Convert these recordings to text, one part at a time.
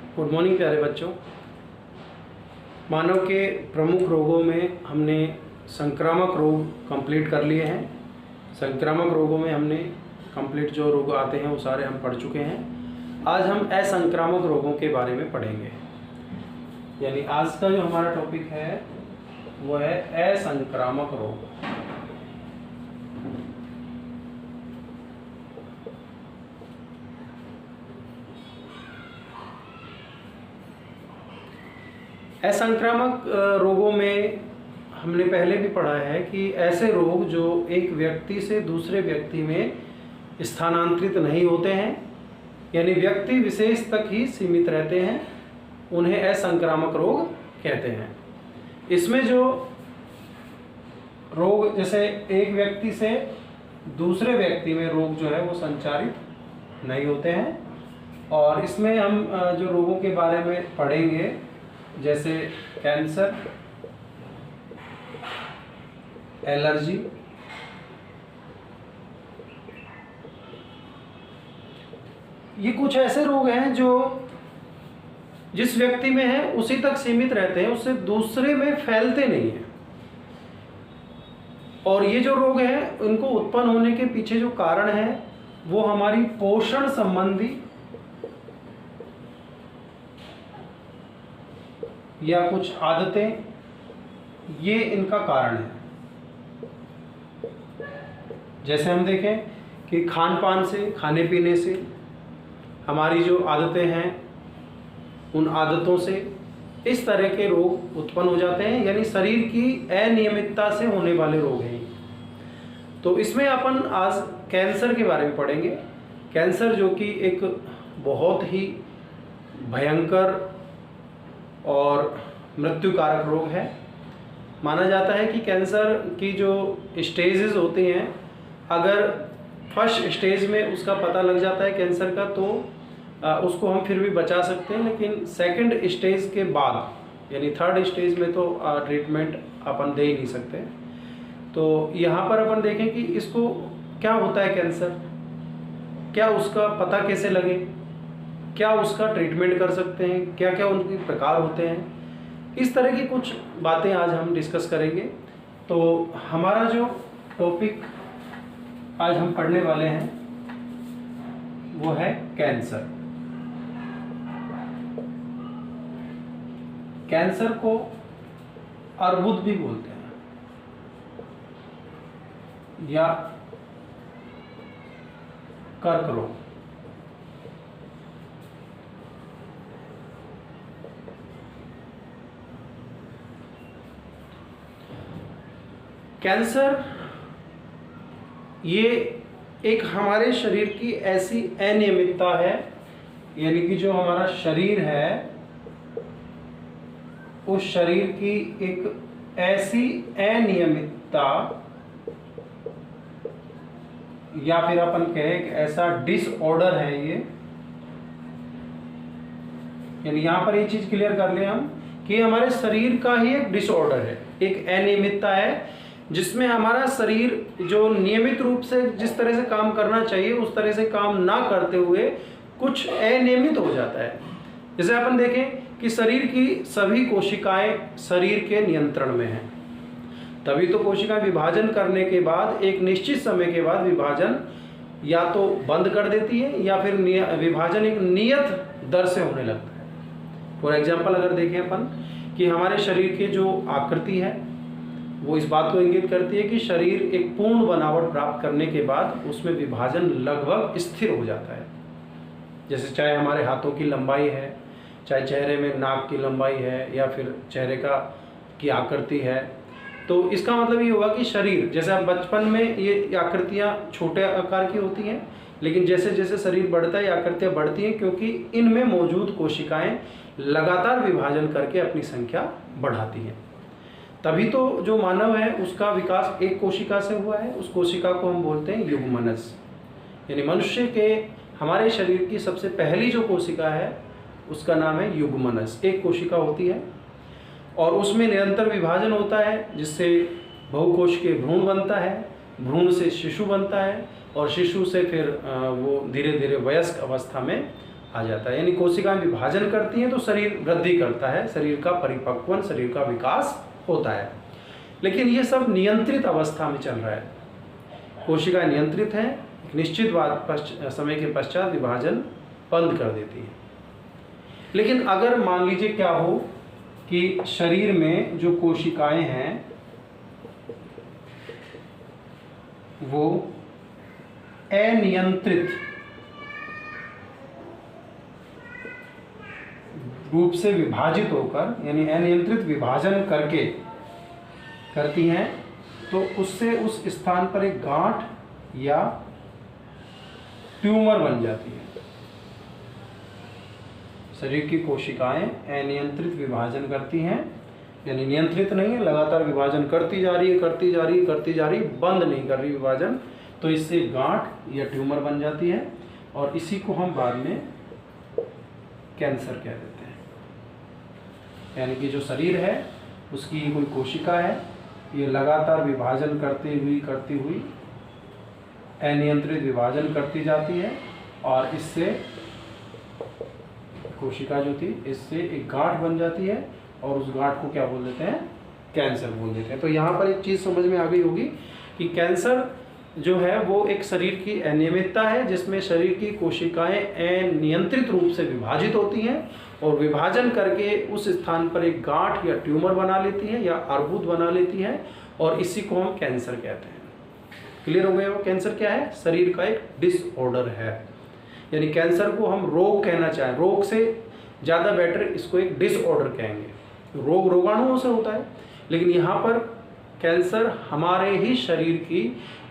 Good morning प्यारे बच्चों। मानव के प्रमुख रोगों में हमने संक्रामक रोग कंप्लीट कर लिए हैं। संक्रामक रोगों में हमने कंप्लीट जो रोग आते हैं वो सारे हम पढ़ चुके हैं। आज हम असंक्रामक रोगों के बारे में पढ़ेंगे। यानी आज का जो हमारा टॉपिक है वो है असंक्रामक रोग। असंक्रामक रोगों में हमने पहले भी पढ़ा है कि ऐसे रोग जो एक व्यक्ति से दूसरे व्यक्ति में स्थानांतरित नहीं होते हैं, यानी व्यक्ति विशेष तक ही सीमित रहते हैं, उन्हें असंक्रामक रोग कहते हैं। इसमें जो रोग जैसे एक व्यक्ति से दूसरे व्यक्ति में रोग जो है वो संचारित नहीं होते हैं, और इसमें हम जो रोगों के बारे में पढ़ेंगे जैसे कैंसर, एलर्जी, ये कुछ ऐसे रोग हैं जो जिस व्यक्ति में है उसी तक सीमित रहते हैं, उससे दूसरे में फैलते नहीं हैं। और ये जो रोग हैं उनको उत्पन्न होने के पीछे जो कारण है वो हमारी पोषण संबंधी या कुछ आदतें, ये इनका कारण है। जैसे हम देखें कि खान पान से, खाने पीने से हमारी जो आदतें हैं उन आदतों से इस तरह के रोग उत्पन्न हो जाते हैं, यानी शरीर की अनियमितता से होने वाले रोग हैं। तो इसमें अपन आज कैंसर के बारे में पढ़ेंगे। कैंसर जो कि एक बहुत ही भयंकर और मृत्युकारक रोग है। माना जाता है कि कैंसर की जो स्टेजेस होती हैं, अगर फर्स्ट स्टेज में उसका पता लग जाता है कैंसर का तो उसको हम फिर भी बचा सकते हैं, लेकिन सेकंड स्टेज के बाद यानी थर्ड स्टेज में तो ट्रीटमेंट अपन दे ही नहीं सकते। तो यहाँ पर अपन देखें कि इसको क्या होता है कैंसर, क्या उसका पता कैसे लगे, क्या उसका ट्रीटमेंट कर सकते हैं, क्या क्या उनके प्रकार होते हैं, इस तरह की कुछ बातें आज हम डिस्कस करेंगे। तो हमारा जो टॉपिक आज हम पढ़ने वाले हैं वो है कैंसर। कैंसर को अर्बुद भी बोलते हैं या कर्क रोग। कैंसर ये एक हमारे शरीर की ऐसी अनियमितता है, यानी कि जो हमारा शरीर है उस शरीर की एक ऐसी अनियमितता या फिर अपन कहें एक ऐसा डिसऑर्डर है ये। यानी यहां पर ये चीज क्लियर कर ले हम कि हमारे शरीर का ही एक डिसऑर्डर है, एक अनियमितता है जिसमें हमारा शरीर जो नियमित रूप से जिस तरह से काम करना चाहिए उस तरह से काम ना करते हुए कुछ अनियमित हो जाता है। जैसे अपन देखें कि शरीर की सभी कोशिकाएं शरीर के नियंत्रण में हैं, तभी तो कोशिकाएं विभाजन करने के बाद एक निश्चित समय के बाद विभाजन या तो बंद कर देती है या फिर विभाजन एक नियत दर से होने लगता है। फॉर एग्जाम्पल अगर देखें अपन कि हमारे शरीर की जो आकृति है वो इस बात को इंगित करती है कि शरीर एक पूर्ण बनावट प्राप्त करने के बाद उसमें विभाजन लगभग स्थिर हो जाता है। जैसे चाहे हमारे हाथों की लंबाई है, चाहे चेहरे में नाक की लंबाई है या फिर चेहरे की आकृति है, तो इसका मतलब ये हुआ कि शरीर जैसे अब बचपन में ये आकृतियाँ छोटे आकार की होती हैं, लेकिन जैसे जैसे शरीर बढ़ता है ये आकृतियाँ बढ़ती हैं, क्योंकि इनमें मौजूद कोशिकाएं लगातार विभाजन करके अपनी संख्या बढ़ाती हैं। तभी तो जो मानव है उसका विकास एक कोशिका से हुआ है, उस कोशिका को हम बोलते हैं युग्मनज। यानी मनुष्य के हमारे शरीर की सबसे पहली जो कोशिका है उसका नाम है युग्मनज। एक कोशिका होती है और उसमें निरंतर विभाजन होता है, जिससे बहुकोश के भ्रूण बनता है, भ्रूण से शिशु बनता है और शिशु से फिर वो धीरे धीरे वयस्क अवस्था में आ जाता है। यानी कोशिकाएं विभाजन करती हैं तो शरीर वृद्धि करता है, शरीर का परिपक्वन, शरीर का विकास होता है। लेकिन ये सब नियंत्रित अवस्था में चल रहा है। कोशिकाएं नियंत्रित हैं, एक निश्चित समय के पश्चात विभाजन बंद कर देती है। लेकिन अगर मान लीजिए क्या हो कि शरीर में जो कोशिकाएं हैं वो अनियंत्रित रूप से विभाजित होकर, यानी अनियंत्रित विभाजन करती हैं, तो उससे उस स्थान पर एक गांठ या ट्यूमर बन जाती है। शरीर की कोशिकाएं अनियंत्रित विभाजन करती हैं, यानी नियंत्रित नहीं है, लगातार विभाजन करती जा रही है, बंद नहीं कर रही विभाजन, तो इससे गांठ या ट्यूमर बन जाती है और इसी को हम बाद में कैंसर कह देते हैं। यानी कि जो शरीर है उसकी कोई कोशिका है, ये लगातार विभाजन करती हुई अनियंत्रित विभाजन करती जाती है और इससे कोशिका जो थी इससे एक गांठ बन जाती है और उस गांठ को क्या बोल देते हैं, कैंसर बोल देते हैं। तो यहाँ पर एक चीज़ समझ में आ गई होगी कि कैंसर जो है वो एक शरीर की अनियमितता है जिसमें शरीर की कोशिकाएं अनियंत्रित रूप से विभाजित होती हैं और विभाजन करके उस स्थान पर एक गांठ या ट्यूमर बना लेती है या अर्बुद बना लेती है और इसी को हम कैंसर कहते हैं। क्लियर हो गया? वो कैंसर क्या है? शरीर का एक डिसऑर्डर है। यानी कैंसर को हम रोग कहना चाहें, रोग से ज़्यादा बेटर इसको एक डिसऑर्डर कहेंगे। रोग रोगाणुओं से होता है, लेकिन यहाँ पर कैंसर हमारे ही शरीर की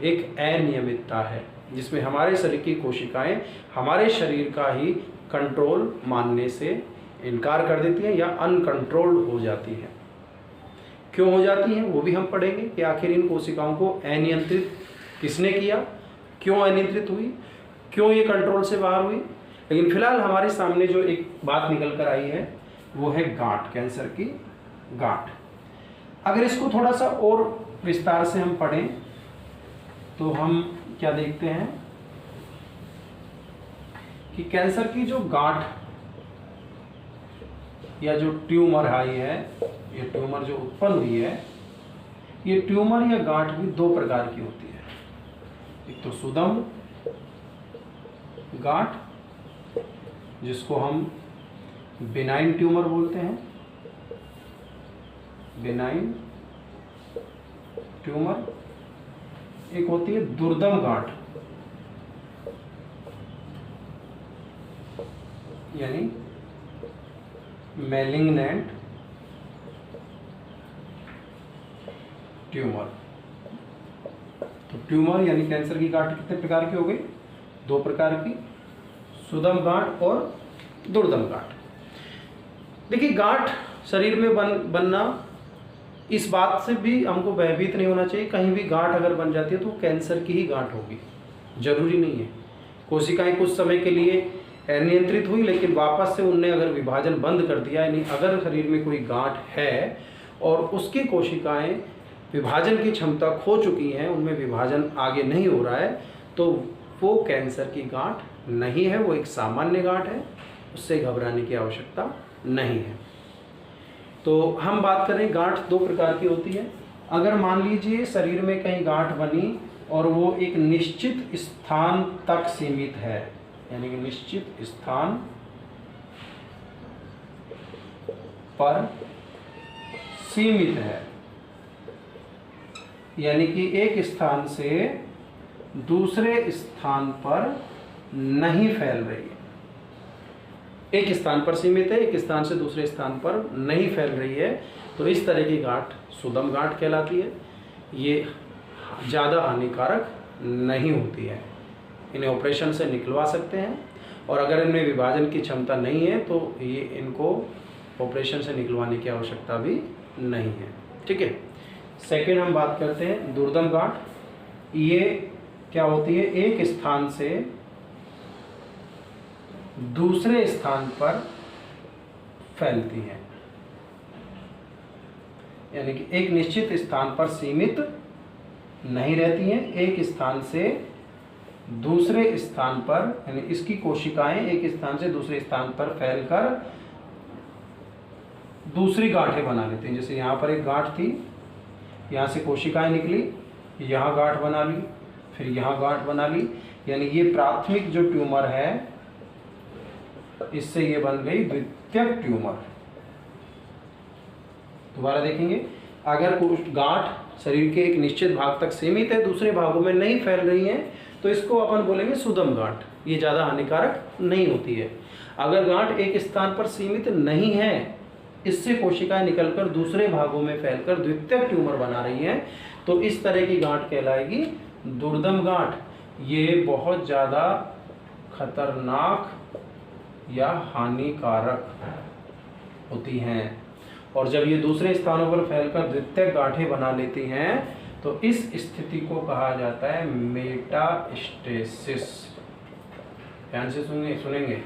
एक अनियमितता है जिसमें हमारे शरीर की कोशिकाएं हमारे शरीर का ही कंट्रोल मानने से इनकार कर देती हैं या अनकंट्रोल्ड हो जाती हैं। क्यों हो जाती हैं वो भी हम पढ़ेंगे कि आखिर इन कोशिकाओं को अनियंत्रित किसने किया, क्यों अनियंत्रित हुई, क्यों ये कंट्रोल से बाहर हुई। लेकिन फिलहाल हमारे सामने जो एक बात निकल कर आई है वो है गांठ, कैंसर की गांठ। अगर इसको थोड़ा सा और विस्तार से हम पढ़ें तो हम क्या देखते हैं कि कैंसर की जो गांठ या जो ट्यूमर आई है, ये ट्यूमर जो उत्पन्न हुई है, ये ट्यूमर या गांठ भी दो प्रकार की होती है। एक तो सुदम गांठ जिसको हम बिनाइन ट्यूमर बोलते हैं, बिनाइन ट्यूमर। एक होती है दुर्दम गांठ, यानी मैलिग्नेंट ट्यूमर। तो ट्यूमर यानी कैंसर की गांठ कितने प्रकार की हो गई? दो प्रकार की, सुदम गांठ और दुर्दम गांठ। देखिए गांठ शरीर में बनना, इस बात से भी हमको भयभीत नहीं होना चाहिए। कहीं भी गांठ अगर बन जाती है तो कैंसर की ही गांठ होगी, जरूरी नहीं है। कोशिकाएं कुछ समय के लिए अनियंत्रित हुई लेकिन वापस से उनने अगर विभाजन बंद कर दिया, यानी अगर शरीर में कोई गांठ है और उसकी कोशिकाएं विभाजन की क्षमता खो चुकी हैं, उनमें विभाजन आगे नहीं हो रहा है, तो वो कैंसर की गांठ नहीं है, वो एक सामान्य गांठ है, उससे घबराने की आवश्यकता नहीं है। तो हम बात करें, गांठ दो प्रकार की होती है। अगर मान लीजिए शरीर में कहीं गांठ बनी और वो एक निश्चित स्थान तक सीमित है, यानी कि निश्चित स्थान पर सीमित है, यानी कि एक स्थान से दूसरे स्थान पर नहीं फैल रही है। एक स्थान पर सीमित है, एक स्थान से दूसरे स्थान पर नहीं फैल रही है, तो इस तरह की गांठ सुदम गांठ कहलाती है। ये ज़्यादा हानिकारक नहीं होती है, इन्हें ऑपरेशन से निकलवा सकते हैं, और अगर इनमें विभाजन की क्षमता नहीं है तो ये इनको ऑपरेशन से निकलवाने की आवश्यकता भी नहीं है। ठीक है। सेकेंड हम बात करते हैं दुर्दम गांठ। ये क्या होती है? एक स्थान से दूसरे स्थान पर फैलती है, यानी कि एक निश्चित स्थान पर सीमित नहीं रहती हैं, एक स्थान से दूसरे स्थान पर, यानी इसकी कोशिकाएं एक स्थान से दूसरे स्थान पर फैलकर दूसरी गांठें बना लेती हैं। जैसे यहाँ पर एक गांठ थी, यहाँ से कोशिकाएं निकली, यहाँ गांठ बना ली, फिर यहाँ गांठ बना ली, यानी ये प्राथमिक जो ट्यूमर है इससे ये बन गई द्वितीयक ट्यूमर। दोबारा देखेंगे, अगर गांठ शरीर के एक निश्चित भाग तक सीमित है, दूसरे भागों में नहीं फैल रही है, तो इसको अपन बोलेंगे सुदम गांठ, ये ज़्यादा हानिकारक नहीं होती है। अगर गांठ एक स्थान पर सीमित नहीं है, इससे कोशिकाएं निकलकर दूसरे भागों में फैलकर द्वितीयक ट्यूमर बना रही हैं, तो इस तरह की गांठ कहलाएगी दुर्दम गांठ। ये बहुत ज़्यादा खतरनाक या हानिकारक होती हैं, और जब ये दूसरे स्थानों पर फैलकर द्वितीयक गांठें बना लेती हैं तो इस स्थिति को कहा जाता है मेटास्टेसिस। ध्यान से सुनेंगे,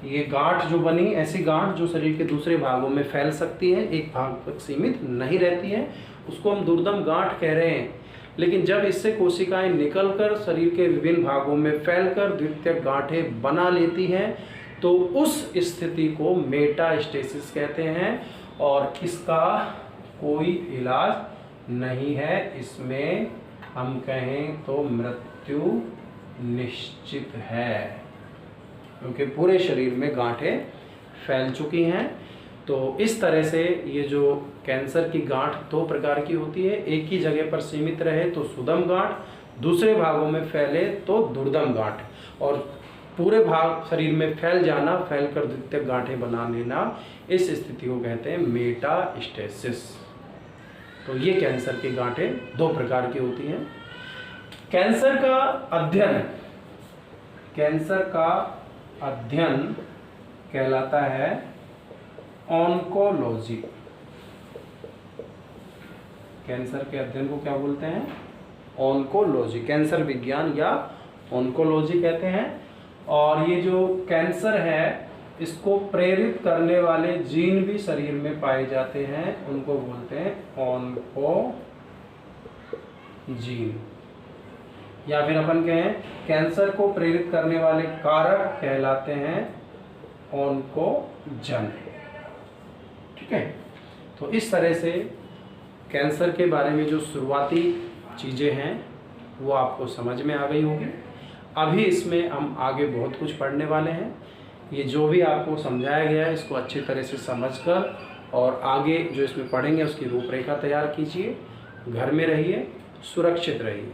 ये गांठ जो बनी, ऐसी गांठ जो शरीर के दूसरे भागों में फैल सकती है, एक भाग तक सीमित नहीं रहती है, उसको हम दुर्दम गांठ कह रहे हैं। लेकिन जब इससे कोशिकाएं निकलकर शरीर के विभिन्न भागों में फैलकर द्वितीयक गांठें बना लेती हैं तो उस स्थिति को मेटास्टेसिस कहते हैं, और इसका कोई इलाज नहीं है। इसमें हम कहें तो मृत्यु निश्चित है, क्योंकि पूरे शरीर में गांठें फैल चुकी हैं। तो इस तरह से ये जो कैंसर की गांठ दो प्रकार की होती है, एक ही जगह पर सीमित रहे तो सुदम गांठ, दूसरे भागों में फैले तो दुर्दम गांठ, और पूरे भाग शरीर में फैल जाना, फैलकर द्वितीयक गांठें बना लेना, इस स्थिति को कहते हैं मेटास्टेसिस। तो ये कैंसर की गांठें दो प्रकार की होती हैं। कैंसर का अध्ययन कहलाता है ऑन्कोलॉजी। कैंसर के अध्ययन को क्या बोलते हैं? ऑन्कोलॉजी, कैंसर विज्ञान या ऑन्कोलॉजी कहते हैं। और ये जो कैंसर है, इसको प्रेरित करने वाले जीन भी शरीर में पाए जाते हैं, उनको बोलते हैं ऑन्कोजीन, या फिर अपन कहें कैंसर को प्रेरित करने वाले कारक कहलाते हैं ऑन्कोजन। ठीक है, तो इस तरह से कैंसर के बारे में जो शुरुआती चीज़ें हैं वो आपको समझ में आ गई होगी। अभी इसमें हम आगे बहुत कुछ पढ़ने वाले हैं। ये जो भी आपको समझाया गया है इसको अच्छी तरह से समझकर और आगे जो इसमें पढ़ेंगे उसकी रूपरेखा तैयार कीजिए। घर में रहिए, सुरक्षित रहिए।